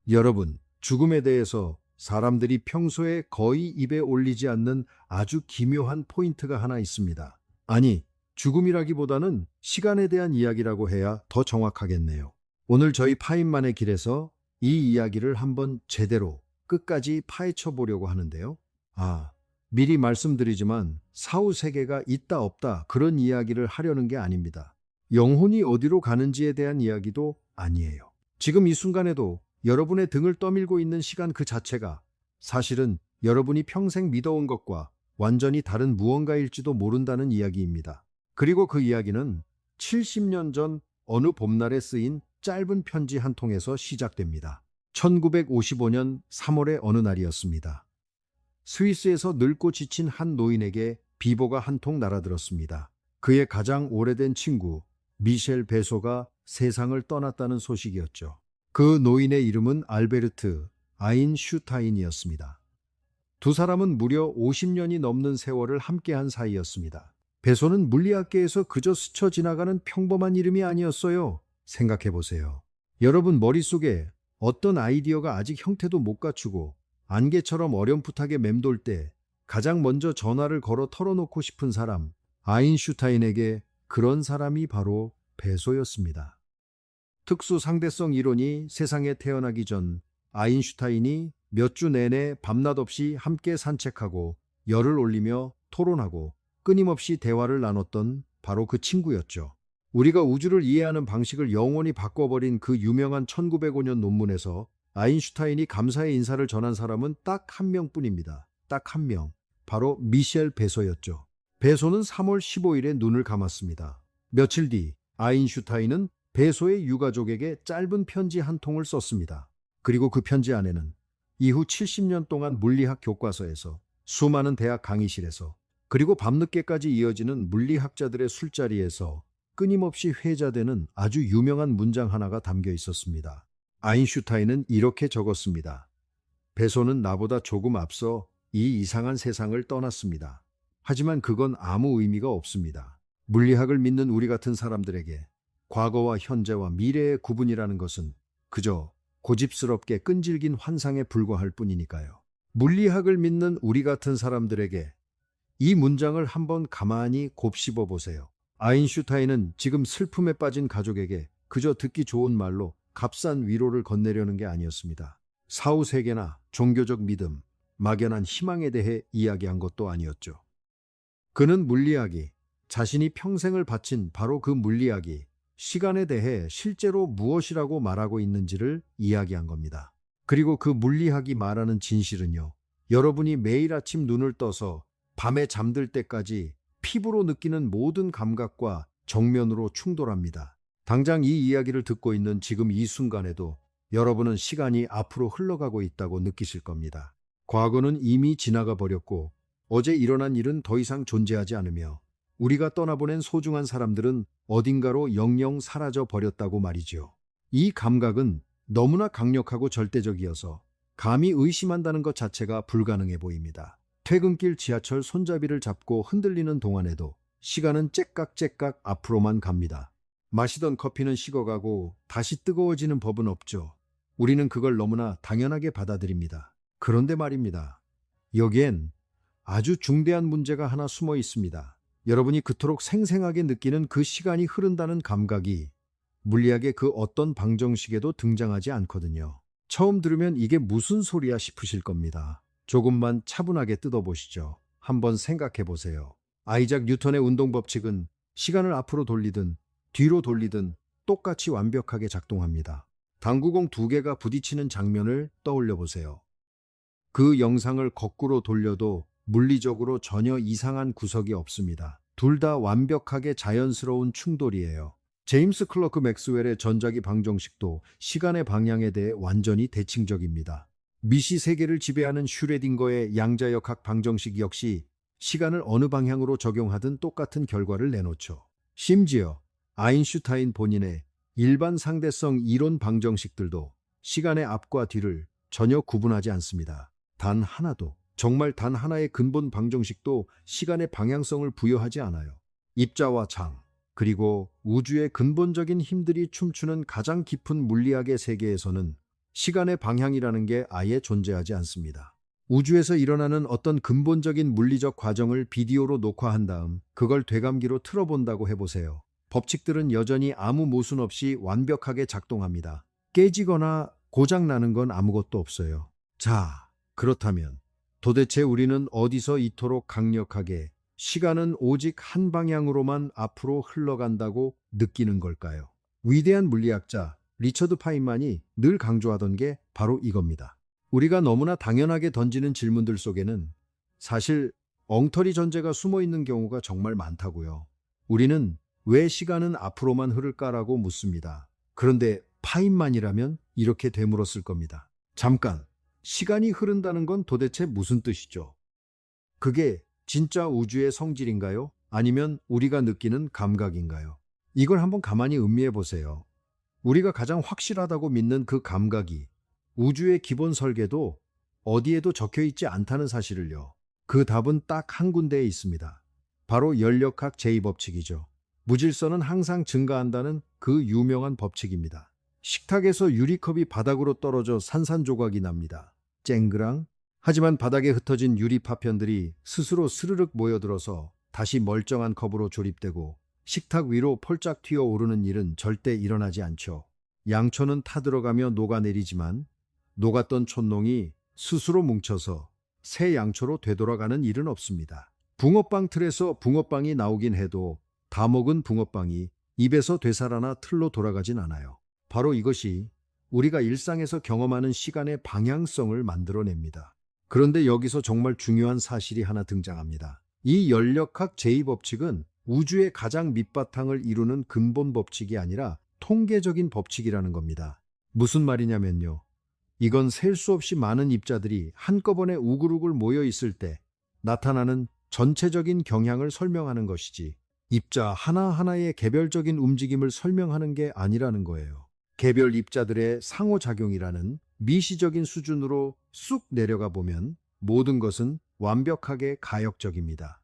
여러분, 죽음에 대해서 사람들이 평소에 거의 입에 올리지 않는 아주 기묘한 포인트가 하나 있습니다. 아니, 죽음이라기보다는 시간에 대한 이야기라고 해야 더 정확하겠네요. 오늘 저희 파인만의 길에서 이 이야기를 한번 제대로 끝까지 파헤쳐 보려고 하는데요. 미리 말씀드리지만 사후 세계가 있다 없다 그런 이야기를 하려는 게 아닙니다. 영혼이 어디로 가는지에 대한 이야기도 아니에요. 지금 이 순간에도 여러분의 등을 떠밀고 있는 시간 그 자체가 사실은 여러분이 평생 믿어온 것과 완전히 다른 무언가일지도 모른다는 이야기입니다. 그리고 그 이야기는 70년 전 어느 봄날에 쓰인 짧은 편지 한 통에서 시작됩니다. 1955년 3월의 어느 날이었습니다. 스위스에서 늙고 지친 한 노인에게 비보가 한 통 날아들었습니다. 그의 가장 오래된 친구 미셸 베소가 세상을 떠났다는 소식이었죠. 그 노인의 이름은 알베르트 아인슈타인이었습니다. 두 사람은 무려 50년이 넘는 세월을 함께한 사이였습니다. 베소는 물리학계에서 그저 스쳐 지나가는 평범한 이름이 아니었어요. 생각해 보세요. 여러분 머릿속에 어떤 아이디어가 아직 형태도 못 갖추고 안개처럼 어렴풋하게 맴돌 때 가장 먼저 전화를 걸어 털어놓고 싶은 사람, 아인슈타인에게 그런 사람이 바로 베소였습니다. 특수 상대성 이론이 세상에 태어나기 전 아인슈타인이 몇 주 내내 밤낮 없이 함께 산책하고 열을 올리며 토론하고 끊임없이 대화를 나눴던 바로 그 친구였죠. 우리가 우주를 이해하는 방식을 영원히 바꿔버린 그 유명한 1905년 논문에서 아인슈타인이 감사의 인사를 전한 사람은 딱 한 명뿐입니다. 딱 한 명. 바로 미셸 베소였죠. 베소는 3월 15일에 눈을 감았습니다. 며칠 뒤 아인슈타인은 베소의 유가족에게 짧은 편지 한 통을 썼습니다. 그리고 그 편지 안에는 이후 70년 동안 물리학 교과서에서 수많은 대학 강의실에서 그리고 밤늦게까지 이어지는 물리학자들의 술자리에서 끊임없이 회자되는 아주 유명한 문장 하나가 담겨 있었습니다. 아인슈타인은 이렇게 적었습니다. 베소는 나보다 조금 앞서 이 이상한 세상을 떠났습니다. 하지만 그건 아무 의미가 없습니다. 물리학을 믿는 우리 같은 사람들에게 과거와 현재와 미래의 구분이라는 것은 그저 고집스럽게 끈질긴 환상에 불과할 뿐이니까요. 물리학을 믿는 우리 같은 사람들에게 이 문장을 한번 가만히 곱씹어 보세요. 아인슈타인은 지금 슬픔에 빠진 가족에게 그저 듣기 좋은 말로 값싼 위로를 건네려는 게 아니었습니다. 사후 세계나 종교적 믿음, 막연한 희망에 대해 이야기한 것도 아니었죠. 그는 물리학이 자신이 평생을 바친 바로 그 물리학이 시간에 대해 실제로 무엇이라고 말하고 있는지를 이야기한 겁니다. 그리고 그 물리학이 말하는 진실은요, 여러분이 매일 아침 눈을 떠서 밤에 잠들 때까지 피부로 느끼는 모든 감각과 정면으로 충돌합니다. 당장 이 이야기를 듣고 있는 지금 이 순간에도 여러분은 시간이 앞으로 흘러가고 있다고 느끼실 겁니다. 과거는 이미 지나가 버렸고 어제 일어난 일은 더 이상 존재하지 않으며 우리가 떠나보낸 소중한 사람들은 어딘가로 영영 사라져 버렸다고 말이죠. 이 감각은 너무나 강력하고 절대적이어서 감히 의심한다는 것 자체가 불가능해 보입니다. 퇴근길 지하철 손잡이를 잡고 흔들리는 동안에도 시간은 째깍째깍 앞으로만 갑니다. 마시던 커피는 식어가고 다시 뜨거워지는 법은 없죠. 우리는 그걸 너무나 당연하게 받아들입니다. 그런데 말입니다. 여기엔 아주 중대한 문제가 하나 숨어 있습니다. 여러분이 그토록 생생하게 느끼는 그 시간이 흐른다는 감각이 물리학의 그 어떤 방정식에도 등장하지 않거든요. 처음 들으면 이게 무슨 소리야 싶으실 겁니다. 조금만 차분하게 뜯어보시죠. 한번 생각해 보세요. 아이작 뉴턴의 운동 법칙은 시간을 앞으로 돌리든 뒤로 돌리든 똑같이 완벽하게 작동합니다. 당구공 두 개가 부딪히는 장면을 떠올려 보세요. 그 영상을 거꾸로 돌려도 물리적으로 전혀 이상한 구석이 없습니다. 둘 다 완벽하게 자연스러운 충돌이에요. 제임스 클러크 맥스웰의 전자기 방정식도 시간의 방향에 대해 완전히 대칭적입니다. 미시 세계를 지배하는 슈레딩거의 양자역학 방정식 역시 시간을 어느 방향으로 적용하든 똑같은 결과를 내놓죠. 심지어 아인슈타인 본인의 일반 상대성 이론 방정식들도 시간의 앞과 뒤를 전혀 구분하지 않습니다. 단 하나도, 정말 단 하나의 근본 방정식도 시간의 방향성을 부여하지 않아요. 입자와 장, 그리고 우주의 근본적인 힘들이 춤추는 가장 깊은 물리학의 세계에서는 시간의 방향이라는 게 아예 존재하지 않습니다. 우주에서 일어나는 어떤 근본적인 물리적 과정을 비디오로 녹화한 다음 그걸 되감기로 틀어본다고 해보세요. 법칙들은 여전히 아무 모순 없이 완벽하게 작동합니다. 깨지거나 고장나는 건 아무것도 없어요. 자, 그렇다면 도대체 우리는 어디서 이토록 강력하게 시간은 오직 한 방향으로만 앞으로 흘러간다고 느끼는 걸까요? 위대한 물리학자 리처드 파인만이 늘 강조하던 게 바로 이겁니다. 우리가 너무나 당연하게 던지는 질문들 속에는 사실 엉터리 전제가 숨어 있는 경우가 정말 많다고요. 우리는 왜 시간은 앞으로만 흐를까라고 묻습니다. 그런데 파인만이라면 이렇게 되물었을 겁니다. 잠깐, 시간이 흐른다는 건 도대체 무슨 뜻이죠? 그게 진짜 우주의 성질인가요? 아니면 우리가 느끼는 감각인가요? 이걸 한번 가만히 음미해 보세요. 우리가 가장 확실하다고 믿는 그 감각이 우주의 기본 설계도 어디에도 적혀 있지 않다는 사실을요. 그 답은 딱 한 군데에 있습니다. 바로 연력학 제2법칙이죠. 무질서는 항상 증가한다는 그 유명한 법칙입니다. 식탁에서 유리컵이 바닥으로 떨어져 산산조각이 납니다. 쨍그랑. 하지만 바닥에 흩어진 유리 파편들이 스스로 스르륵 모여들어서 다시 멀쩡한 컵으로 조립되고 식탁 위로 폴짝 튀어오르는 일은 절대 일어나지 않죠. 양초는 타들어가며 녹아내리지만 녹았던 촛농이 스스로 뭉쳐서 새 양초로 되돌아가는 일은 없습니다. 붕어빵 틀에서 붕어빵이 나오긴 해도 다 먹은 붕어빵이 입에서 되살아나 틀로 돌아가진 않아요. 바로 이것이 우리가 일상에서 경험하는 시간의 방향성을 만들어냅니다. 그런데 여기서 정말 중요한 사실이 하나 등장합니다. 이 연력학 제2법칙은 우주의 가장 밑바탕을 이루는 근본 법칙이 아니라 통계적인 법칙이라는 겁니다. 무슨 말이냐면요. 이건 셀 수 없이 많은 입자들이 한꺼번에 우글우글 모여 있을 때 나타나는 전체적인 경향을 설명하는 것이지 입자 하나하나의 개별적인 움직임을 설명하는 게 아니라는 거예요. 개별 입자들의 상호작용이라는 미시적인 수준으로 쑥 내려가 보면 모든 것은 완벽하게 가역적입니다.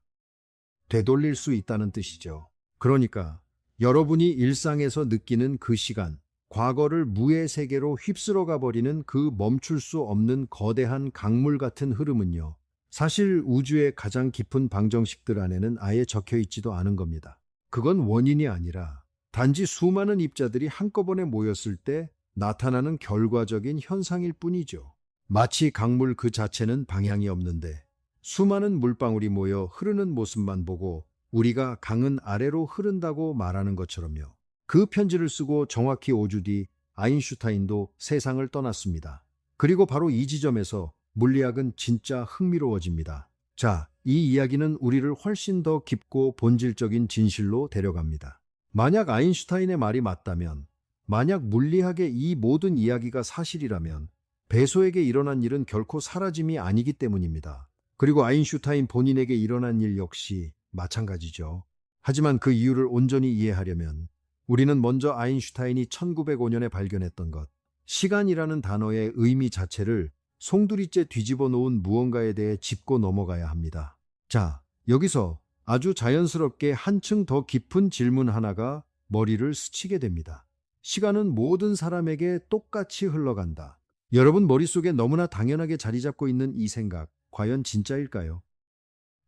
되돌릴 수 있다는 뜻이죠. 그러니까 여러분이 일상에서 느끼는 그 시간, 과거를 무의 세계로 휩쓸어가 버리는 그 멈출 수 없는 거대한 강물 같은 흐름은요. 사실 우주의 가장 깊은 방정식들 안에는 아예 적혀 있지도 않은 겁니다. 그건 원인이 아니라 단지 수많은 입자들이 한꺼번에 모였을 때 나타나는 결과적인 현상일 뿐이죠. 마치 강물 그 자체는 방향이 없는데 수많은 물방울이 모여 흐르는 모습만 보고 우리가 강은 아래로 흐른다고 말하는 것처럼요. 그 편지를 쓰고 정확히 5주 뒤 아인슈타인도 세상을 떠났습니다. 그리고 바로 이 지점에서 물리학은 진짜 흥미로워집니다. 자, 이 이야기는 우리를 훨씬 더 깊고 본질적인 진실로 데려갑니다. 만약 아인슈타인의 말이 맞다면, 만약 물리학의 이 모든 이야기가 사실이라면 배소에게 일어난 일은 결코 사라짐이 아니기 때문입니다. 그리고 아인슈타인 본인에게 일어난 일 역시 마찬가지죠. 하지만 그 이유를 온전히 이해하려면 우리는 먼저 아인슈타인이 1905년에 발견했던 것, 시간이라는 단어의 의미 자체를 송두리째 뒤집어 놓은 무언가에 대해 짚고 넘어가야 합니다. 자, 여기서 아주 자연스럽게 한층 더 깊은 질문 하나가 머리를 스치게 됩니다. 시간은 모든 사람에게 똑같이 흘러간다. 여러분 머릿속에 너무나 당연하게 자리 잡고 있는 이 생각, 과연 진짜일까요?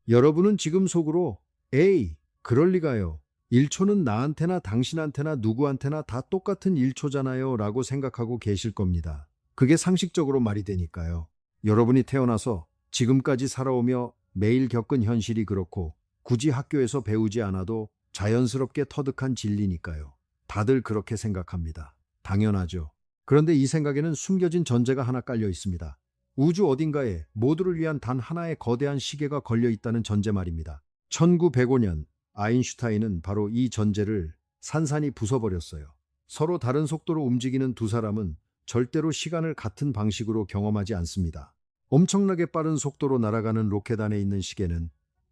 여러분은 지금 속으로 에이, 그럴 리가요. 1초는 나한테나 당신한테나 누구한테나 다 똑같은 1초잖아요 라고 생각하고 계실 겁니다. 그게 상식적으로 말이 되니까요. 여러분이 태어나서 지금까지 살아오며 매일 겪은 현실이 그렇고 굳이 학교에서 배우지 않아도 자연스럽게 터득한 진리니까요. 다들 그렇게 생각합니다. 당연하죠. 그런데 이 생각에는 숨겨진 전제가 하나 깔려 있습니다. 우주 어딘가에 모두를 위한 단 하나의 거대한 시계가 걸려 있다는 전제 말입니다. 1905년 아인슈타인은 바로 이 전제를 산산이 부숴버렸어요. 서로 다른 속도로 움직이는 두 사람은 절대로 시간을 같은 방식으로 경험하지 않습니다. 엄청나게 빠른 속도로 날아가는 로켓 안에 있는 시계는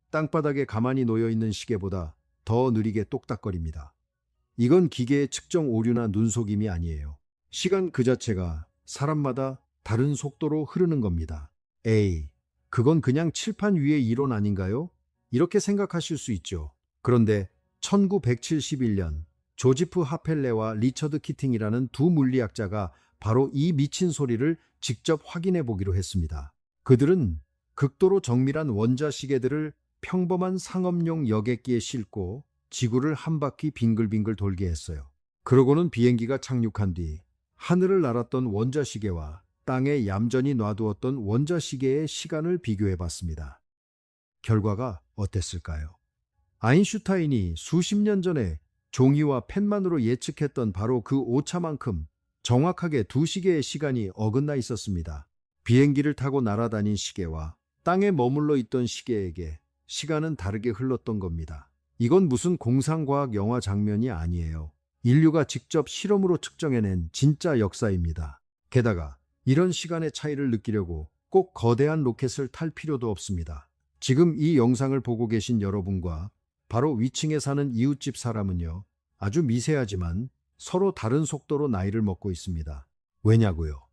땅바닥에 가만히 놓여 있는 시계보다 더 느리게 똑딱거립니다. 이건 기계의 측정 오류나 눈속임이 아니에요. 시간 그 자체가 사람마다 다른 속도로 흐르는 겁니다. 에이, 그건 그냥 칠판 위의 이론 아닌가요? 이렇게 생각하실 수 있죠. 그런데 1971년 조지프 하펠레와 리처드 키팅이라는 두 물리학자가 바로 이 미친 소리를 직접 확인해 보기로 했습니다. 그들은 극도로 정밀한 원자시계들을 평범한 상업용 여객기에 싣고 지구를 한 바퀴 빙글빙글 돌게 했어요. 그러고는 비행기가 착륙한 뒤 하늘을 날았던 원자시계와 땅에 얌전히 놔두었던 원자시계의 시간을 비교해 봤습니다. 결과가 어땠을까요? 아인슈타인이 수십 년 전에 종이와 펜만으로 예측했던 바로 그 오차만큼 정확하게 두 시계의 시간이 어긋나 있었습니다. 비행기를 타고 날아다닌 시계와 땅에 머물러 있던 시계에게 시간은 다르게 흘렀던 겁니다. 이건 무슨 공상과학 영화 장면이 아니에요. 인류가 직접 실험으로 측정해낸 진짜 역사입니다. 게다가 이런 시간의 차이를 느끼려고 꼭 거대한 로켓을 탈 필요도 없습니다. 지금 이 영상을 보고 계신 여러분과 바로 위층에 사는 이웃집 사람은요, 아주 미세하지만 서로 다른 속도로 나이를 먹고 있습니다. 왜냐고요?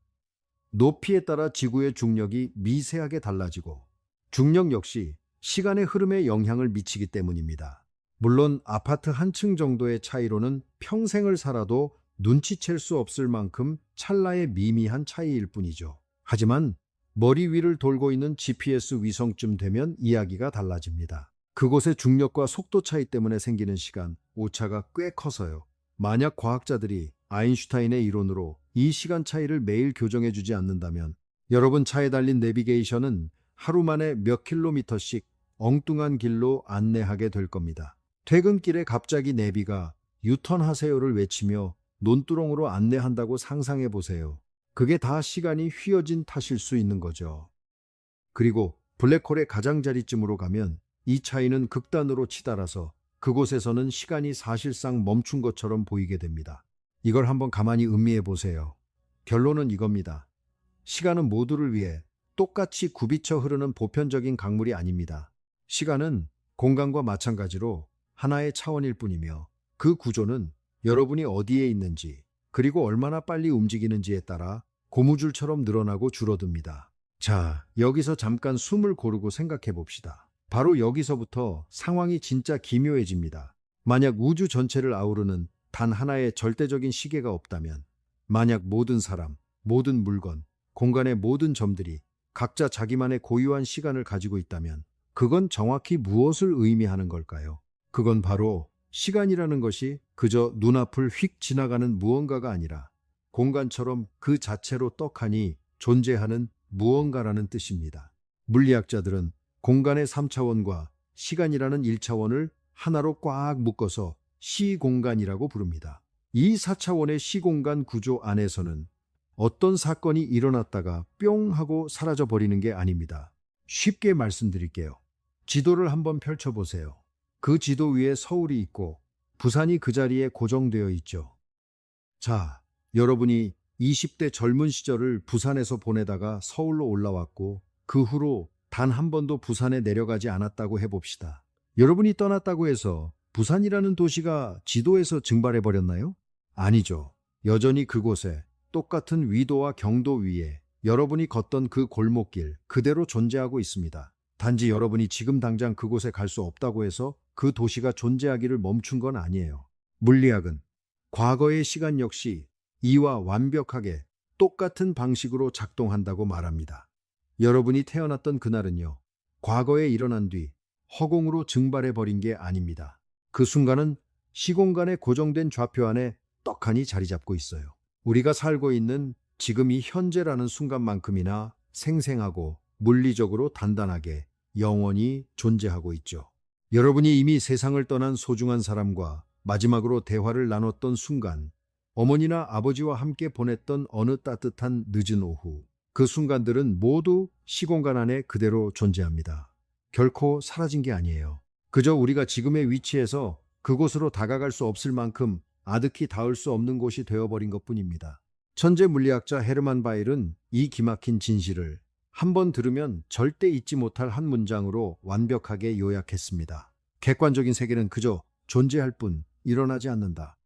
높이에 따라 지구의 중력이 미세하게 달라지고 중력 역시 시간의 흐름에 영향을 미치기 때문입니다. 물론 아파트 한 층 정도의 차이로는 평생을 살아도 눈치챌 수 없을 만큼 찰나의 미미한 차이일 뿐이죠. 하지만 머리 위를 돌고 있는 GPS 위성쯤 되면 이야기가 달라집니다. 그곳의 중력과 속도 차이 때문에 생기는 시간 오차가 꽤 커서요. 만약 과학자들이 아인슈타인의 이론으로 이 시간 차이를 매일 교정해주지 않는다면 여러분 차에 달린 내비게이션은 하루 만에 몇 킬로미터씩 엉뚱한 길로 안내하게 될 겁니다. 퇴근길에 갑자기 내비가 유턴하세요를 외치며 논두렁으로 안내한다고 상상해 보세요. 그게 다 시간이 휘어진 탓일 수 있는 거죠. 그리고 블랙홀의 가장자리쯤으로 가면 이 차이는 극단으로 치달아서 그곳에서는 시간이 사실상 멈춘 것처럼 보이게 됩니다. 이걸 한번 가만히 음미해 보세요. 결론은 이겁니다. 시간은 모두를 위해 똑같이 굽이쳐 흐르는 보편적인 강물이 아닙니다. 시간은 공간과 마찬가지로 하나의 차원일 뿐이며 그 구조는 여러분이 어디에 있는지 그리고 얼마나 빨리 움직이는지에 따라 고무줄처럼 늘어나고 줄어듭니다. 자, 여기서 잠깐 숨을 고르고 생각해 봅시다. 바로 여기서부터 상황이 진짜 기묘해집니다. 만약 우주 전체를 아우르는 단 하나의 절대적인 시계가 없다면, 만약 모든 사람, 모든 물건, 공간의 모든 점들이 각자 자기만의 고유한 시간을 가지고 있다면 그건 정확히 무엇을 의미하는 걸까요? 그건 바로 시간이라는 것이 그저 눈앞을 휙 지나가는 무언가가 아니라 공간처럼 그 자체로 떡하니 존재하는 무언가라는 뜻입니다. 물리학자들은 공간의 3차원과 시간이라는 1차원을 하나로 꽉 묶어서 시공간이라고 부릅니다. 이 4차원의 시공간 구조 안에서는 어떤 사건이 일어났다가 뿅 하고 사라져 버리는 게 아닙니다. 쉽게 말씀드릴게요. 지도를 한번 펼쳐보세요. 그 지도 위에 서울이 있고 부산이 그 자리에 고정되어 있죠. 자, 여러분이 20대 젊은 시절을 부산에서 보내다가 서울로 올라왔고 그 후로 단 한 번도 부산에 내려가지 않았다고 해봅시다. 여러분이 떠났다고 해서 부산이라는 도시가 지도에서 증발해 버렸나요? 아니죠. 여전히 그곳에 똑같은 위도와 경도 위에 여러분이 걷던 그 골목길 그대로 존재하고 있습니다. 단지 여러분이 지금 당장 그곳에 갈 수 없다고 해서 그 도시가 존재하기를 멈춘 건 아니에요. 물리학은 과거의 시간 역시 이와 완벽하게 똑같은 방식으로 작동한다고 말합니다. 여러분이 태어났던 그날은요, 과거에 일어난 뒤 허공으로 증발해 버린 게 아닙니다. 그 순간은 시공간의 고정된 좌표 안에 떡하니 자리 잡고 있어요. 우리가 살고 있는 지금 이 현재라는 순간만큼이나 생생하고 물리적으로 단단하게 영원히 존재하고 있죠. 여러분이 이미 세상을 떠난 소중한 사람과 마지막으로 대화를 나눴던 순간, 어머니나 아버지와 함께 보냈던 어느 따뜻한 늦은 오후, 그 순간들은 모두 시공간 안에 그대로 존재합니다. 결코 사라진 게 아니에요. 그저 우리가 지금의 위치에서 그곳으로 다가갈 수 없을 만큼 아득히 닿을 수 없는 곳이 되어버린 것뿐입니다. 천재 물리학자 헤르만 바일은 이 기막힌 진실을 한 번 들으면 절대 잊지 못할 한 문장으로 완벽하게 요약했습니다. 객관적인 세계는 그저 존재할 뿐 일어나지 않는다.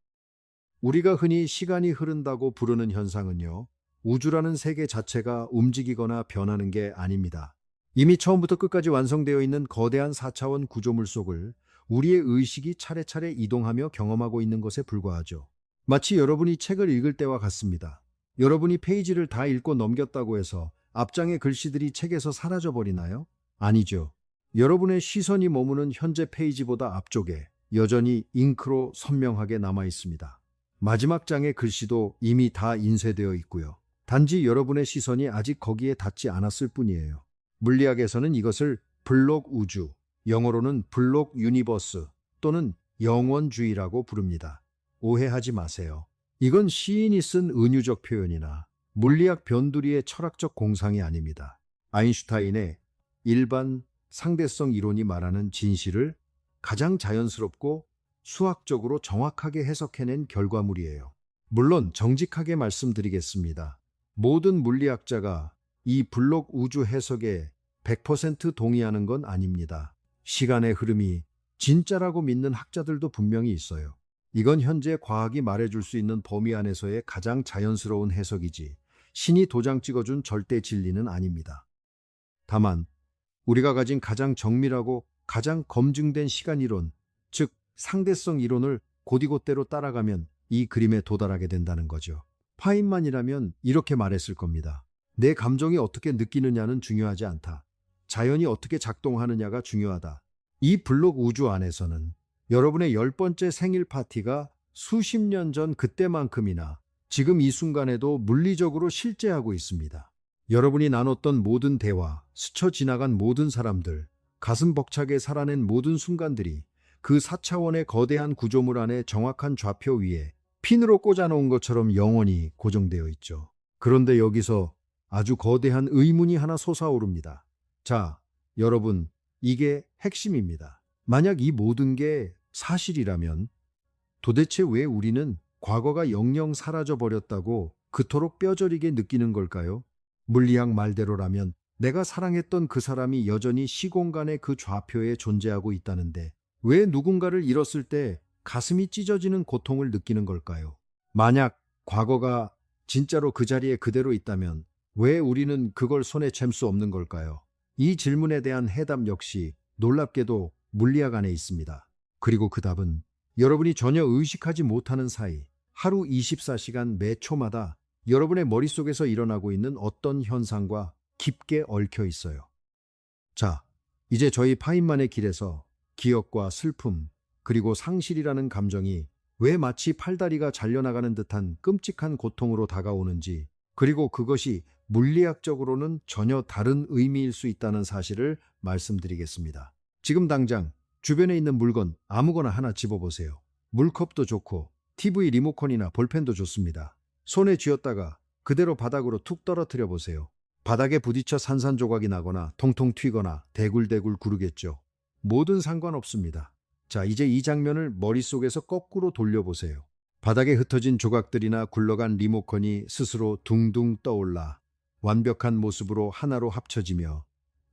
우리가 흔히 시간이 흐른다고 부르는 현상은요, 우주라는 세계 자체가 움직이거나 변하는 게 아닙니다. 이미 처음부터 끝까지 완성되어 있는 거대한 4차원 구조물 속을 우리의 의식이 차례차례 이동하며 경험하고 있는 것에 불과하죠. 마치 여러분이 책을 읽을 때와 같습니다. 여러분이 페이지를 다 읽고 넘겼다고 해서 앞장의 글씨들이 책에서 사라져 버리나요? 아니죠. 여러분의 시선이 머무는 현재 페이지보다 앞쪽에 여전히 잉크로 선명하게 남아 있습니다. 마지막 장의 글씨도 이미 다 인쇄되어 있고요. 단지 여러분의 시선이 아직 거기에 닿지 않았을 뿐이에요. 물리학에서는 이것을 블록 우주, 영어로는 블록 유니버스 또는 영원주의라고 부릅니다. 오해하지 마세요. 이건 시인이 쓴 은유적 표현이나 물리학 변두리의 철학적 공상이 아닙니다. 아인슈타인의 일반 상대성 이론이 말하는 진실을 가장 자연스럽고 수학적으로 정확하게 해석해낸 결과물이에요. 물론 정직하게 말씀드리겠습니다. 모든 물리학자가 이 블록 우주 해석에 100% 동의하는 건 아닙니다. 시간의 흐름이 진짜라고 믿는 학자들도 분명히 있어요. 이건 현재 과학이 말해줄 수 있는 범위 안에서의 가장 자연스러운 해석이지 신이 도장 찍어준 절대 진리는 아닙니다. 다만 우리가 가진 가장 정밀하고 가장 검증된 시간 이론, 즉 상대성 이론을 곧이곧대로 따라가면 이 그림에 도달하게 된다는 거죠. 파인만이라면 이렇게 말했을 겁니다. 내 감정이 어떻게 느끼느냐는 중요하지 않다. 자연이 어떻게 작동하느냐가 중요하다. 이 블록 우주 안에서는 여러분의 10번째 생일 파티가 수십 년 전 그때만큼이나 지금 이 순간에도 물리적으로 실제하고 있습니다. 여러분이 나눴던 모든 대화, 스쳐 지나간 모든 사람들, 가슴 벅차게 살아낸 모든 순간들이 그 4차원의 거대한 구조물 안에 정확한 좌표 위에 핀으로 꽂아놓은 것처럼 영원히 고정되어 있죠. 그런데 여기서 아주 거대한 의문이 하나 솟아오릅니다. 자, 여러분, 이게 핵심입니다. 만약 이 모든 게 사실이라면 도대체 왜 우리는 과거가 영영 사라져 버렸다고 그토록 뼈저리게 느끼는 걸까요? 물리학 말대로라면 내가 사랑했던 그 사람이 여전히 시공간의 그 좌표에 존재하고 있다는데 왜 누군가를 잃었을 때 가슴이 찢어지는 고통을 느끼는 걸까요? 만약 과거가 진짜로 그 자리에 그대로 있다면 왜 우리는 그걸 손에 잴 수 없는 걸까요? 이 질문에 대한 해답 역시 놀랍게도 물리학 안에 있습니다. 그리고 그 답은 여러분이 전혀 의식하지 못하는 사이 하루 24시간 매 초마다 여러분의 머릿속에서 일어나고 있는 어떤 현상과 깊게 얽혀 있어요. 자, 이제 저희 파인만의 길에서 기억과 슬픔, 그리고 상실이라는 감정이 왜 마치 팔다리가 잘려나가는 듯한 끔찍한 고통으로 다가오는지, 그리고 그것이 물리학적으로는 전혀 다른 의미일 수 있다는 사실을 말씀드리겠습니다. 지금 당장 주변에 있는 물건 아무거나 하나 집어보세요. 물컵도 좋고 TV 리모컨이나 볼펜도 좋습니다. 손에 쥐었다가 그대로 바닥으로 툭 떨어뜨려 보세요. 바닥에 부딪혀 산산조각이 나거나 통통 튀거나 대굴대굴 구르겠죠. 뭐든 상관없습니다. 자, 이제 이 장면을 머릿속에서 거꾸로 돌려보세요. 바닥에 흩어진 조각들이나 굴러간 리모컨이 스스로 둥둥 떠올라 완벽한 모습으로 하나로 합쳐지며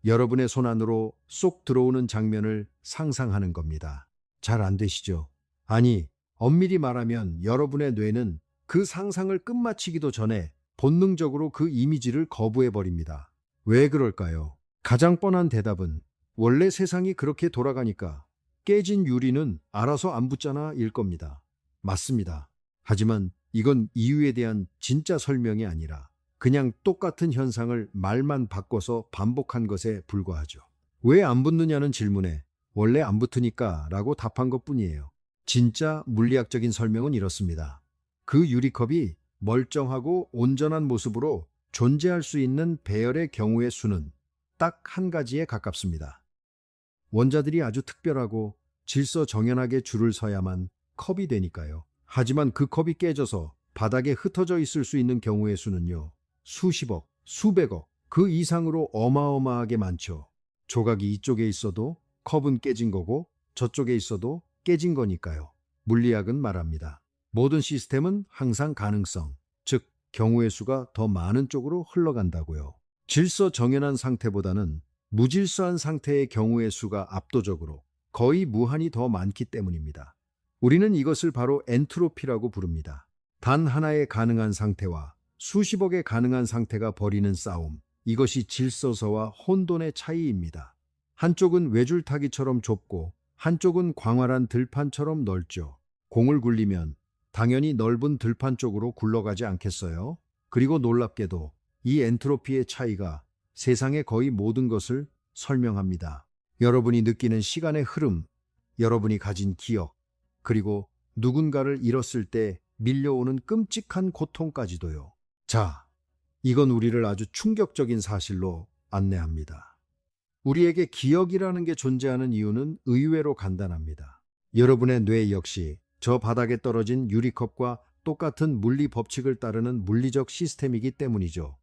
여러분의 손 안으로 쏙 들어오는 장면을 상상하는 겁니다. 잘 안 되시죠? 아니, 엄밀히 말하면 여러분의 뇌는 그 상상을 끝마치기도 전에 본능적으로 그 이미지를 거부해버립니다. 왜 그럴까요? 가장 뻔한 대답은 원래 세상이 그렇게 돌아가니까 깨진 유리는 알아서 안 붙잖아 일 겁니다. 맞습니다. 하지만 이건 이유에 대한 진짜 설명이 아니라 그냥 똑같은 현상을 말만 바꿔서 반복한 것에 불과하죠. 왜 안 붙느냐는 질문에 원래 안 붙으니까 라고 답한 것뿐이에요. 진짜 물리학적인 설명은 이렇습니다. 그 유리컵이 멀쩡하고 온전한 모습으로 존재할 수 있는 배열의 경우의 수는 딱 한 가지에 가깝습니다. 원자들이 아주 특별하고 질서정연하게 줄을 서야만 컵이 되니까요. 하지만 그 컵이 깨져서 바닥에 흩어져 있을 수 있는 경우의 수는요. 수십억, 수백억, 그 이상으로 어마어마하게 많죠. 조각이 이쪽에 있어도 컵은 깨진 거고 저쪽에 있어도 깨진 거니까요. 물리학은 말합니다. 모든 시스템은 항상 가능성, 즉 경우의 수가 더 많은 쪽으로 흘러간다고요. 질서정연한 상태보다는 무질서한 상태의 경우의 수가 압도적으로 거의 무한히 더 많기 때문입니다. 우리는 이것을 바로 엔트로피라고 부릅니다. 단 하나의 가능한 상태와 수십억의 가능한 상태가 벌이는 싸움, 이것이 질서서와 혼돈의 차이입니다. 한쪽은 외줄타기처럼 좁고 한쪽은 광활한 들판처럼 넓죠. 공을 굴리면 당연히 넓은 들판 쪽으로 굴러가지 않겠어요? 그리고 놀랍게도 이 엔트로피의 차이가 세상의 거의 모든 것을 설명합니다. 여러분이 느끼는 시간의 흐름, 여러분이 가진 기억, 그리고 누군가를 잃었을 때 밀려오는 끔찍한 고통까지도요. 자, 이건 우리를 아주 충격적인 사실로 안내합니다. 우리에게 기억이라는 게 존재하는 이유는 의외로 간단합니다. 여러분의 뇌 역시 저 바닥에 떨어진 유리컵과 똑같은 물리 법칙을 따르는 물리적 시스템이기 때문이죠.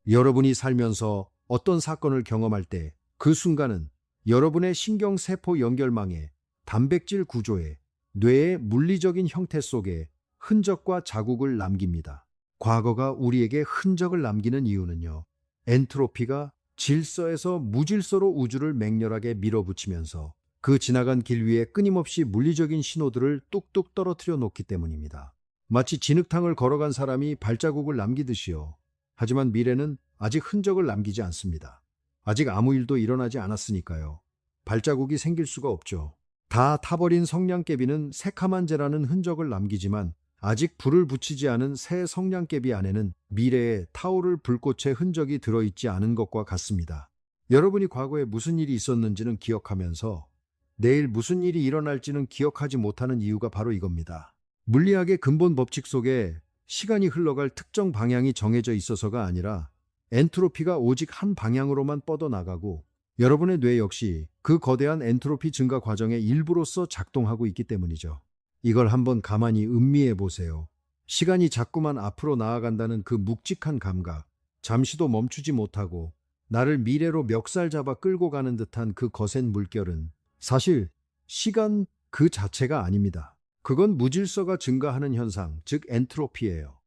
여러분이 살면서 어떤 사건을 경험할 때 그 순간은 여러분의 신경세포 연결망에 단백질 구조에 뇌의 물리적인 형태 속에 흔적과 자국을 남깁니다. 과거가 우리에게 흔적을 남기는 이유는요. 엔트로피가 질서에서 무질서로 우주를 맹렬하게 밀어붙이면서 그 지나간 길 위에 끊임없이 물리적인 신호들을 뚝뚝 떨어뜨려 놓기 때문입니다. 마치 진흙탕을 걸어간 사람이 발자국을 남기듯이요. 하지만 미래는 아직 흔적을 남기지 않습니다. 아직 아무 일도 일어나지 않았으니까요. 발자국이 생길 수가 없죠. 다 타버린 성냥개비는 새카만 재라는 흔적을 남기지만 아직 불을 붙이지 않은 새 성냥개비 안에는 미래의 타오를 불꽃의 흔적이 들어있지 않은 것과 같습니다. 여러분이 과거에 무슨 일이 있었는지는 기억하면서 내일 무슨 일이 일어날지는 기억하지 못하는 이유가 바로 이겁니다. 물리학의 근본 법칙 속에 시간이 흘러갈 특정 방향이 정해져 있어서가 아니라 엔트로피가 오직 한 방향으로만 뻗어나가고 여러분의 뇌 역시 그 거대한 엔트로피 증가 과정의 일부로서 작동하고 있기 때문이죠. 이걸 한번 가만히 음미해 보세요. 시간이 자꾸만 앞으로 나아간다는 그 묵직한 감각, 잠시도 멈추지 못하고 나를 미래로 멱살 잡아 끌고 가는 듯한 그 거센 물결은 사실 시간 그 자체가 아닙니다. 그건 무질서가 증가하는 현상, 즉 엔트로피예요.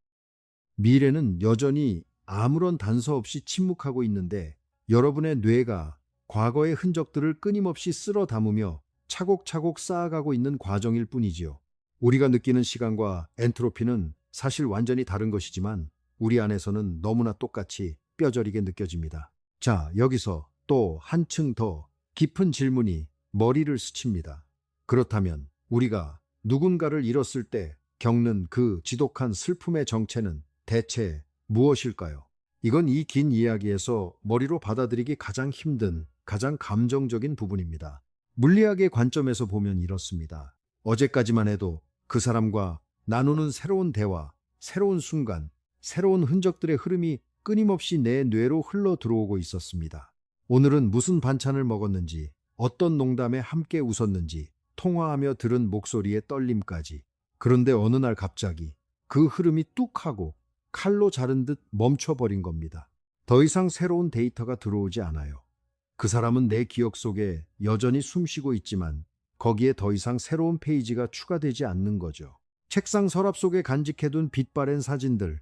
미래는 여전히 아무런 단서 없이 침묵하고 있는데 여러분의 뇌가 과거의 흔적들을 끊임없이 쓸어 담으며 차곡차곡 쌓아가고 있는 과정일 뿐이지요. 우리가 느끼는 시간과 엔트로피는 사실 완전히 다른 것이지만 우리 안에서는 너무나 똑같이 뼈저리게 느껴집니다. 자, 여기서 또 한층 더 깊은 질문이 머리를 스칩니다. 그렇다면 우리가 누군가를 잃었을 때 겪는 그 지독한 슬픔의 정체는 대체 무엇일까요? 이건 이 긴 이야기에서 머리로 받아들이기 가장 힘든, 가장 감정적인 부분입니다. 물리학의 관점에서 보면 이렇습니다. 어제까지만 해도 그 사람과 나누는 새로운 대화, 새로운 순간, 새로운 흔적들의 흐름이 끊임없이 내 뇌로 흘러 들어오고 있었습니다. 오늘은 무슨 반찬을 먹었는지, 어떤 농담에 함께 웃었는지, 통화하며 들은 목소리의 떨림까지. 그런데 어느 날 갑자기 그 흐름이 뚝 하고 칼로 자른 듯 멈춰버린 겁니다. 더 이상 새로운 데이터가 들어오지 않아요. 그 사람은 내 기억 속에 여전히 숨쉬고 있지만 거기에 더 이상 새로운 페이지가 추가되지 않는 거죠. 책상 서랍 속에 간직해둔 빛바랜 사진들,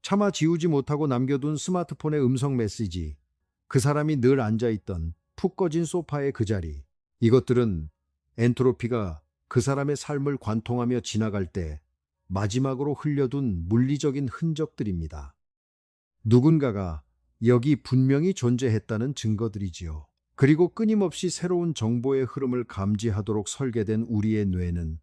차마 지우지 못하고 남겨둔 스마트폰의 음성 메시지, 그 사람이 늘 앉아있던 푹 꺼진 소파의 그 자리, 이것들은 엔트로피가 그 사람의 삶을 관통하며 지나갈 때 마지막으로 흘려둔 물리적인 흔적들입니다. 누군가가 여기 분명히 존재했다는 증거들이지요. 그리고 끊임없이 새로운 정보의 흐름을 감지하도록 설계된 우리의 뇌는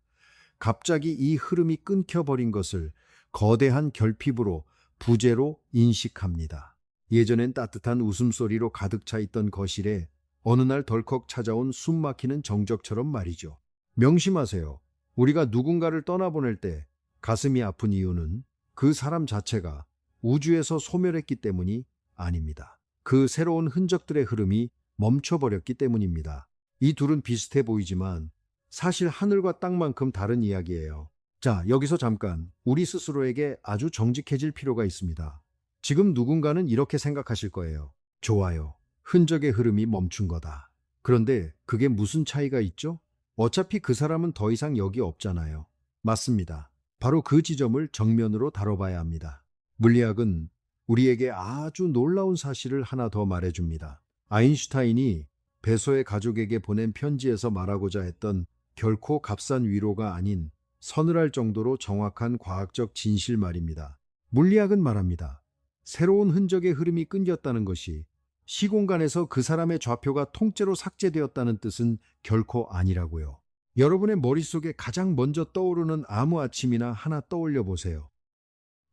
갑자기 이 흐름이 끊겨버린 것을 거대한 결핍으로 부재로 인식합니다. 예전엔 따뜻한 웃음소리로 가득 차 있던 거실에 어느 날 덜컥 찾아온 숨막히는 정적처럼 말이죠. 명심하세요. 우리가 누군가를 떠나보낼 때 가슴이 아픈 이유는 그 사람 자체가 우주에서 소멸했기 때문이 아닙니다. 그 새로운 흔적들의 흐름이 멈춰버렸기 때문입니다. 이 둘은 비슷해 보이지만 사실 하늘과 땅만큼 다른 이야기예요. 자, 여기서 잠깐 우리 스스로에게 아주 정직해질 필요가 있습니다. 지금 누군가는 이렇게 생각하실 거예요. 좋아요. 흔적의 흐름이 멈춘 거다. 그런데 그게 무슨 차이가 있죠? 어차피 그 사람은 더 이상 여기 없잖아요. 맞습니다. 바로 그 지점을 정면으로 다뤄봐야 합니다. 물리학은 우리에게 아주 놀라운 사실을 하나 더 말해줍니다. 아인슈타인이 배소의 가족에게 보낸 편지에서 말하고자 했던 결코 값싼 위로가 아닌 서늘할 정도로 정확한 과학적 진실 말입니다. 물리학은 말합니다. 새로운 흔적의 흐름이 끊겼다는 것이 시공간에서 그 사람의 좌표가 통째로 삭제되었다는 뜻은 결코 아니라고요. 여러분의 머릿속에 가장 먼저 떠오르는 아무 아침이나 하나 떠올려 보세요.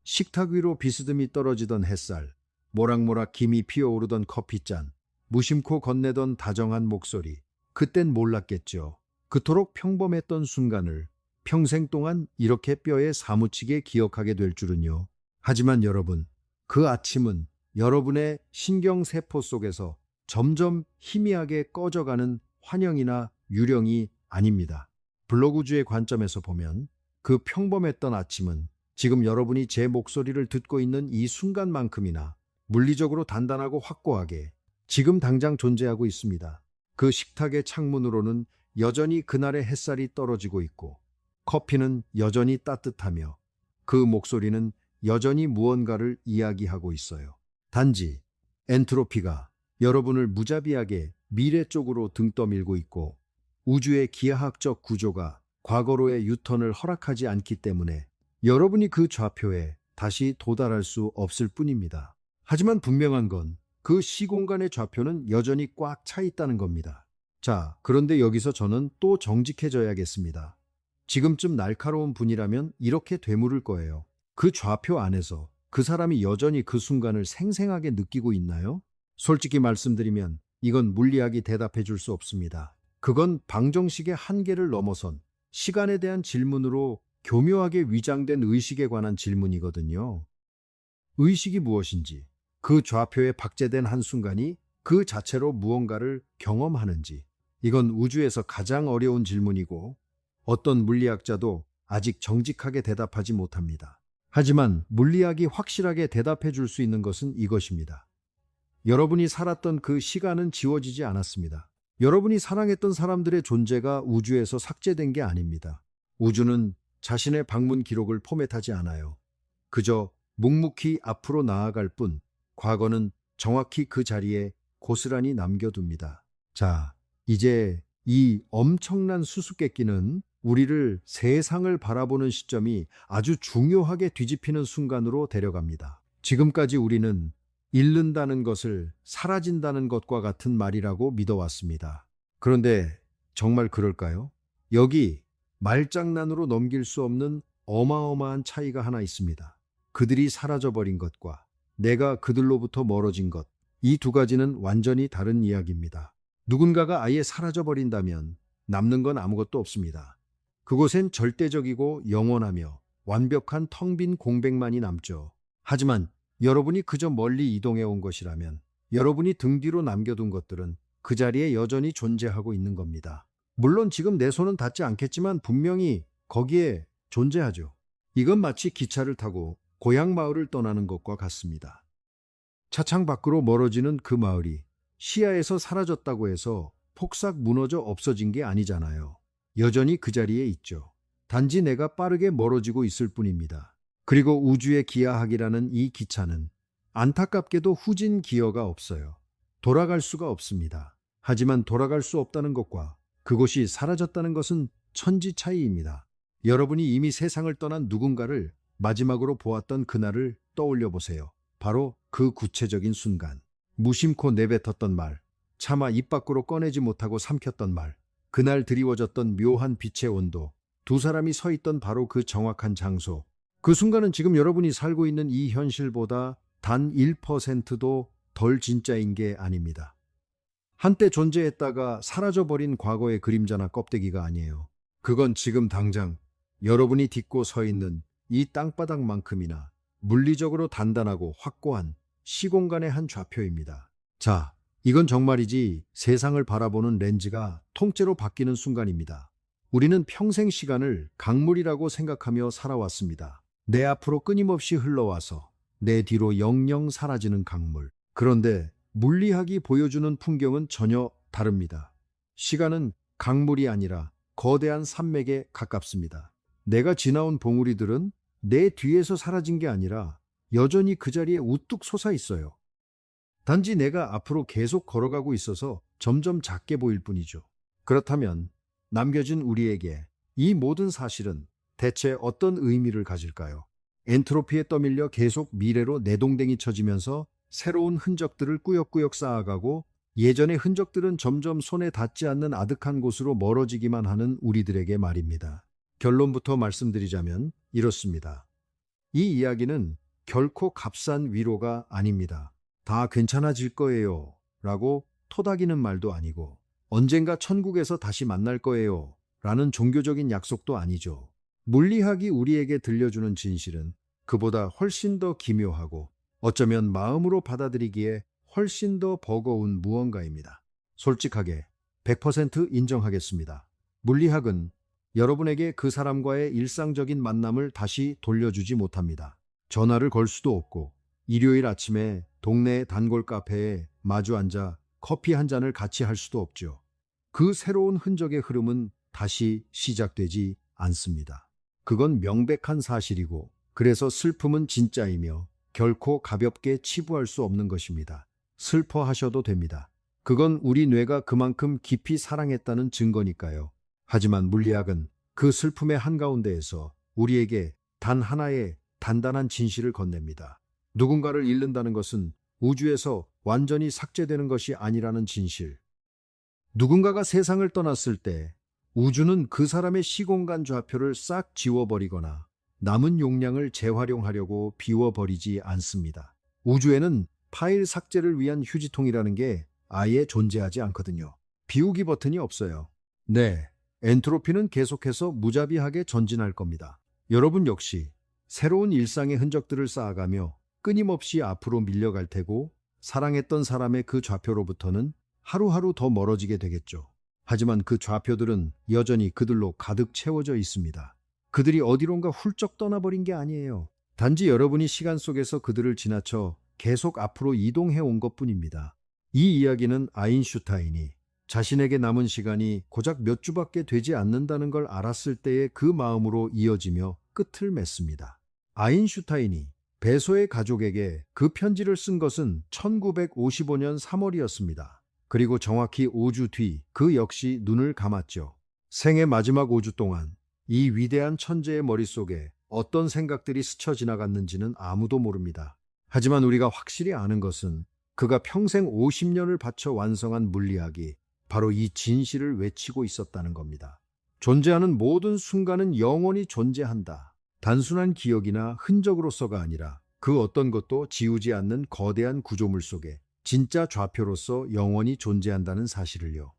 식탁 위로 비스듬히 떨어지던 햇살, 모락모락 김이 피어오르던 커피잔, 무심코 건네던 다정한 목소리. 그땐 몰랐겠죠. 그토록 평범했던 순간을 평생 동안 이렇게 뼈에 사무치게 기억하게 될 줄은요. 하지만 여러분, 그 아침은 여러분의 신경세포 속에서 점점 희미하게 꺼져가는 환영이나 유령이 아닙니다. 블로그주의 관점에서 보면 그 평범했던 아침은 지금 여러분이 제 목소리를 듣고 있는 이 순간만큼이나 물리적으로 단단하고 확고하게 지금 당장 존재하고 있습니다. 그 식탁의 창문으로는 여전히 그날의 햇살이 떨어지고 있고 커피는 여전히 따뜻하며 그 목소리는 여전히 무언가를 이야기하고 있어요. 단지 엔트로피가 여러분을 무자비하게 미래 쪽으로 등 떠밀고 있고 우주의 기하학적 구조가 과거로의 유턴을 허락하지 않기 때문에 여러분이 그 좌표에 다시 도달할 수 없을 뿐입니다. 하지만 분명한 건 그 시공간의 좌표는 여전히 꽉 차 있다는 겁니다. 자, 그런데 여기서 저는 또 정직해져야겠습니다. 지금쯤 날카로운 분이라면 이렇게 되물을 거예요. 그 좌표 안에서 그 사람이 여전히 그 순간을 생생하게 느끼고 있나요? 솔직히 말씀드리면 이건 물리학이 대답해 줄 수 없습니다. 그건 방정식의 한계를 넘어선 시간에 대한 질문으로 교묘하게 위장된 의식에 관한 질문이거든요. 의식이 무엇인지, 그 좌표에 박제된 한순간이 그 자체로 무언가를 경험하는지, 이건 우주에서 가장 어려운 질문이고 어떤 물리학자도 아직 정직하게 대답하지 못합니다. 하지만 물리학이 확실하게 대답해 줄 수 있는 것은 이것입니다. 여러분이 살았던 그 시간은 지워지지 않았습니다. 여러분이 사랑했던 사람들의 존재가 우주에서 삭제된 게 아닙니다. 우주는 자신의 방문 기록을 포맷하지 않아요. 그저 묵묵히 앞으로 나아갈 뿐 과거는 정확히 그 자리에 고스란히 남겨둡니다. 자, 이제 이 엄청난 수수께끼는 우리를 세상을 바라보는 시점이 아주 중요하게 뒤집히는 순간으로 데려갑니다. 지금까지 우리는 잃는다는 것을 사라진다는 것과 같은 말이라고 믿어왔습니다. 그런데 정말 그럴까요? 여기 말장난으로 넘길 수 없는 어마어마한 차이가 하나 있습니다. 그들이 사라져버린 것과 내가 그들로부터 멀어진 것, 이 두 가지는 완전히 다른 이야기입니다. 누군가가 아예 사라져버린다면 남는 건 아무것도 없습니다. 그곳엔 절대적이고 영원하며 완벽한 텅 빈 공백만이 남죠. 하지만 여러분이 그저 멀리 이동해 온 것이라면 여러분이 등 뒤로 남겨둔 것들은 그 자리에 여전히 존재하고 있는 겁니다. 물론 지금 내 손은 닿지 않겠지만 분명히 거기에 존재하죠. 이건 마치 기차를 타고 고향 마을을 떠나는 것과 같습니다. 차창 밖으로 멀어지는 그 마을이 시야에서 사라졌다고 해서 폭삭 무너져 없어진 게 아니잖아요. 여전히 그 자리에 있죠. 단지 내가 빠르게 멀어지고 있을 뿐입니다. 그리고 우주의 기하학이라는 이 기차는 안타깝게도 후진 기어가 없어요. 돌아갈 수가 없습니다. 하지만 돌아갈 수 없다는 것과 그곳이 사라졌다는 것은 천지 차이입니다. 여러분이 이미 세상을 떠난 누군가를 마지막으로 보았던 그날을 떠올려 보세요. 바로 그 구체적인 순간. 무심코 내뱉었던 말, 차마 입 밖으로 꺼내지 못하고 삼켰던 말, 그날 드리워졌던 묘한 빛의 온도, 두 사람이 서 있던 바로 그 정확한 장소. 그 순간은 지금 여러분이 살고 있는 이 현실보다 단 1%도 덜 진짜인 게 아닙니다. 한때 존재했다가 사라져버린 과거의 그림자나 껍데기가 아니에요. 그건 지금 당장 여러분이 딛고 서 있는 이 땅바닥만큼이나 물리적으로 단단하고 확고한 시공간의 한 좌표입니다. 자, 이건 정말이지 세상을 바라보는 렌즈가 통째로 바뀌는 순간입니다. 우리는 평생 시간을 강물이라고 생각하며 살아왔습니다. 내 앞으로 끊임없이 흘러와서 내 뒤로 영영 사라지는 강물. 그런데 물리학이 보여주는 풍경은 전혀 다릅니다. 시간은 강물이 아니라 거대한 산맥에 가깝습니다. 내가 지나온 봉우리들은 내 뒤에서 사라진 게 아니라 여전히 그 자리에 우뚝 솟아 있어요. 단지 내가 앞으로 계속 걸어가고 있어서 점점 작게 보일 뿐이죠. 그렇다면 남겨진 우리에게 이 모든 사실은 대체 어떤 의미를 가질까요? 엔트로피에 떠밀려 계속 미래로 내동댕이 쳐지면서 새로운 흔적들을 꾸역꾸역 쌓아가고 예전의 흔적들은 점점 손에 닿지 않는 아득한 곳으로 멀어지기만 하는 우리들에게 말입니다. 결론부터 말씀드리자면 이렇습니다. 이 이야기는 결코 값싼 위로가 아닙니다. 다 괜찮아질 거예요. 라고 토닥이는 말도 아니고 언젠가 천국에서 다시 만날 거예요. 라는 종교적인 약속도 아니죠. 물리학이 우리에게 들려주는 진실은 그보다 훨씬 더 기묘하고 어쩌면 마음으로 받아들이기에 훨씬 더 버거운 무언가입니다. 솔직하게 100% 인정하겠습니다. 물리학은 여러분에게 그 사람과의 일상적인 만남을 다시 돌려주지 못합니다. 전화를 걸 수도 없고 일요일 아침에 동네 단골 카페에 마주 앉아 커피 한 잔을 같이 할 수도 없죠. 그 새로운 흔적의 흐름은 다시 시작되지 않습니다. 그건 명백한 사실이고 그래서 슬픔은 진짜이며 결코 가볍게 치부할 수 없는 것입니다. 슬퍼하셔도 됩니다. 그건 우리 뇌가 그만큼 깊이 사랑했다는 증거니까요. 하지만 물리학은 그 슬픔의 한가운데에서 우리에게 단 하나의 단단한 진실을 건넵니다. 누군가를 잃는다는 것은 우주에서 완전히 삭제되는 것이 아니라는 진실. 누군가가 세상을 떠났을 때 우주는 그 사람의 시공간 좌표를 싹 지워버리거나 남은 용량을 재활용하려고 비워버리지 않습니다. 우주에는 파일 삭제를 위한 휴지통이라는 게 아예 존재하지 않거든요. 비우기 버튼이 없어요. 네, 엔트로피는 계속해서 무자비하게 전진할 겁니다. 여러분 역시 새로운 일상의 흔적들을 쌓아가며 끊임없이 앞으로 밀려갈 테고 사랑했던 사람의 그 좌표로부터는 하루하루 더 멀어지게 되겠죠. 하지만 그 좌표들은 여전히 그들로 가득 채워져 있습니다. 그들이 어디론가 훌쩍 떠나버린 게 아니에요. 단지 여러분이 시간 속에서 그들을 지나쳐 계속 앞으로 이동해 온 것뿐입니다. 이 이야기는 아인슈타인이 자신에게 남은 시간이 고작 몇 주밖에 되지 않는다는 걸 알았을 때의 그 마음으로 이어지며 끝을 맺습니다. 아인슈타인이 베소의 가족에게 그 편지를 쓴 것은 1955년 3월이었습니다. 그리고 정확히 5주 뒤 그 역시 눈을 감았죠. 생애 마지막 5주 동안 이 위대한 천재의 머릿속에 어떤 생각들이 스쳐 지나갔는지는 아무도 모릅니다. 하지만 우리가 확실히 아는 것은 그가 평생 50년을 바쳐 완성한 물리학이 바로 이 진실을 외치고 있었다는 겁니다. 존재하는 모든 순간은 영원히 존재한다. 단순한 기억이나 흔적으로서가 아니라 그 어떤 것도 지우지 않는 거대한 구조물 속에 진짜 좌표로서 영원히 존재한다는 사실을요.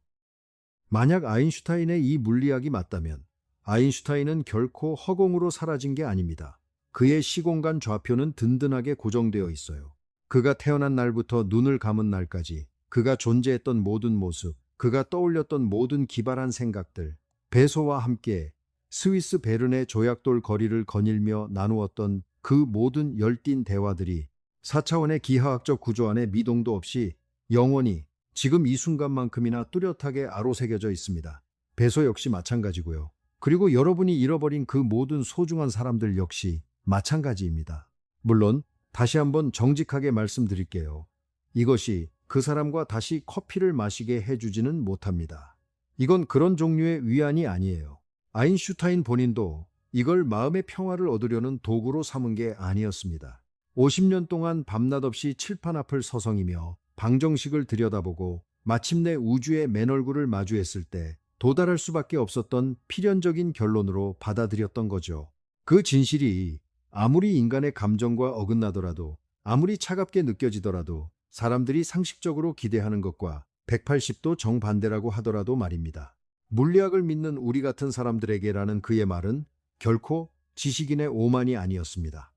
만약 아인슈타인의 이 물리학이 맞다면 아인슈타인은 결코 허공으로 사라진 게 아닙니다. 그의 시공간 좌표는 든든하게 고정되어 있어요. 그가 태어난 날부터 눈을 감은 날까지 그가 존재했던 모든 모습, 그가 떠올렸던 모든 기발한 생각들, 베소와 함께 스위스 베른의 조약돌 거리를 거닐며 나누었던 그 모든 열띤 대화들이 4차원의 기하학적 구조 안에 미동도 없이 영원히 지금 이 순간만큼이나 뚜렷하게 아로새겨져 있습니다. 베소 역시 마찬가지고요. 그리고 여러분이 잃어버린 그 모든 소중한 사람들 역시 마찬가지입니다. 물론 다시 한번 정직하게 말씀드릴게요. 이것이 그 사람과 다시 커피를 마시게 해주지는 못합니다. 이건 그런 종류의 위안이 아니에요. 아인슈타인 본인도 이걸 마음의 평화를 얻으려는 도구로 삼은 게 아니었습니다. 50년 동안 밤낮 없이 칠판 앞을 서성이며 방정식을 들여다보고 마침내 우주의 맨 얼굴을 마주했을 때 도달할 수밖에 없었던 필연적인 결론으로 받아들였던 거죠. 그 진실이 아무리 인간의 감정과 어긋나더라도 아무리 차갑게 느껴지더라도 사람들이 상식적으로 기대하는 것과 180도 정반대라고 하더라도 말입니다. 물리학을 믿는 우리 같은 사람들에게라는 그의 말은 결코 지식인의 오만이 아니었습니다.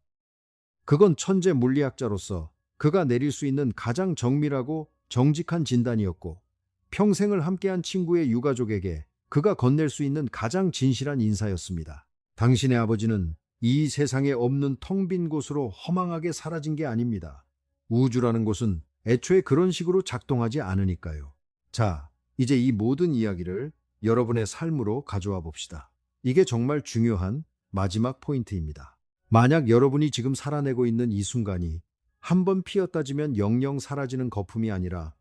그건 천재 물리학자로서 그가 내릴 수 있는 가장 정밀하고 정직한 진단이었고 평생을 함께한 친구의 유가족에게 그가 건넬 수 있는 가장 진실한 인사였습니다. 당신의 아버지는 이 세상에 없는 텅 빈 곳으로 허망하게 사라진 게 아닙니다. 우주라는 곳은 애초에 그런 식으로 작동하지 않으니까요. 자, 이제 이 모든 이야기를 여러분의 삶으로 가져와 봅시다. 이게 정말 중요한 마지막 포인트입니다. 만약 여러분이 지금 살아내고 있는 이 순간이 한번 피었다지면 영영 사라지는 거품이 아니라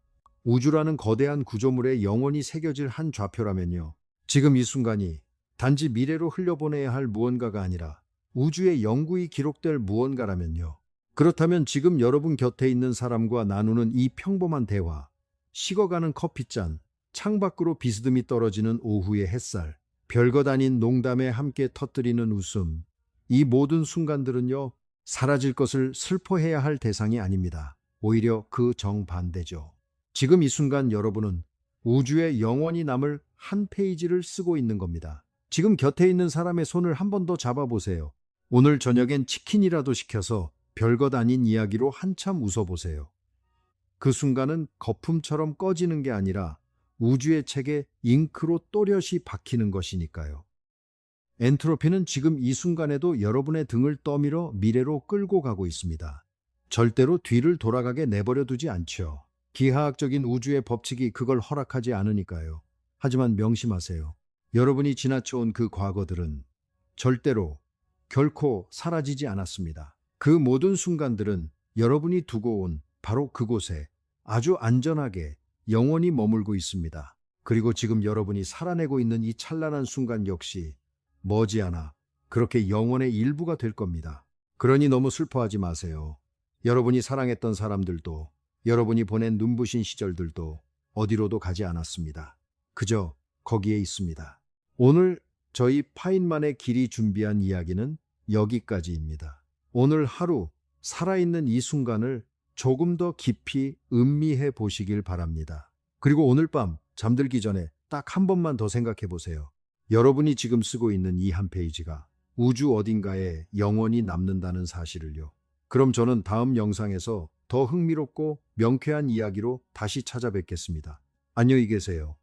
우주라는 거대한 구조물에 영원히 새겨질 한 좌표라면요. 지금 이 순간이 단지 미래로 흘려보내야 할 무언가가 아니라 우주에 영구히 기록될 무언가라면요. 그렇다면 지금 여러분 곁에 있는 사람과 나누는 이 평범한 대화, 식어가는 커피잔, 창밖으로 비스듬히 떨어지는 오후의 햇살, 별것 아닌 농담에 함께 터뜨리는 웃음, 이 모든 순간들은요, 사라질 것을 슬퍼해야 할 대상이 아닙니다. 오히려 그 정반대죠. 지금 이 순간 여러분은 우주에 영원히 남을 한 페이지를 쓰고 있는 겁니다. 지금 곁에 있는 사람의 손을 한 번 더 잡아보세요. 오늘 저녁엔 치킨이라도 시켜서 별것 아닌 이야기로 한참 웃어보세요. 그 순간은 거품처럼 꺼지는 게 아니라 우주의 책에 잉크로 또렷이 박히는 것이니까요. 엔트로피는 지금 이 순간에도 여러분의 등을 떠밀어 미래로 끌고 가고 있습니다. 절대로 뒤를 돌아가게 내버려 두지 않죠. 기하학적인 우주의 법칙이 그걸 허락하지 않으니까요. 하지만 명심하세요. 여러분이 지나쳐온 그 과거들은 절대로 결코 사라지지 않았습니다. 그 모든 순간들은 여러분이 두고 온 바로 그곳에 아주 안전하게 영원히 머물고 있습니다. 그리고 지금 여러분이 살아내고 있는 이 찬란한 순간 역시 머지않아 그렇게 영혼의 일부가 될 겁니다. 그러니 너무 슬퍼하지 마세요. 여러분이 사랑했던 사람들도, 여러분이 보낸 눈부신 시절들도 어디로도 가지 않았습니다. 그저 거기에 있습니다. 오늘 저희 파인만의 길이 준비한 이야기는 여기까지입니다. 오늘 하루 살아있는 이 순간을 조금 더 깊이 음미해 보시길 바랍니다. 그리고 오늘 밤 잠들기 전에 딱 한 번만 더 생각해 보세요. 여러분이 지금 쓰고 있는 이 한 페이지가 우주 어딘가에 영원히 남는다는 사실을요. 그럼 저는 다음 영상에서 더 흥미롭고 명쾌한 이야기로 다시 찾아뵙겠습니다. 안녕히 계세요.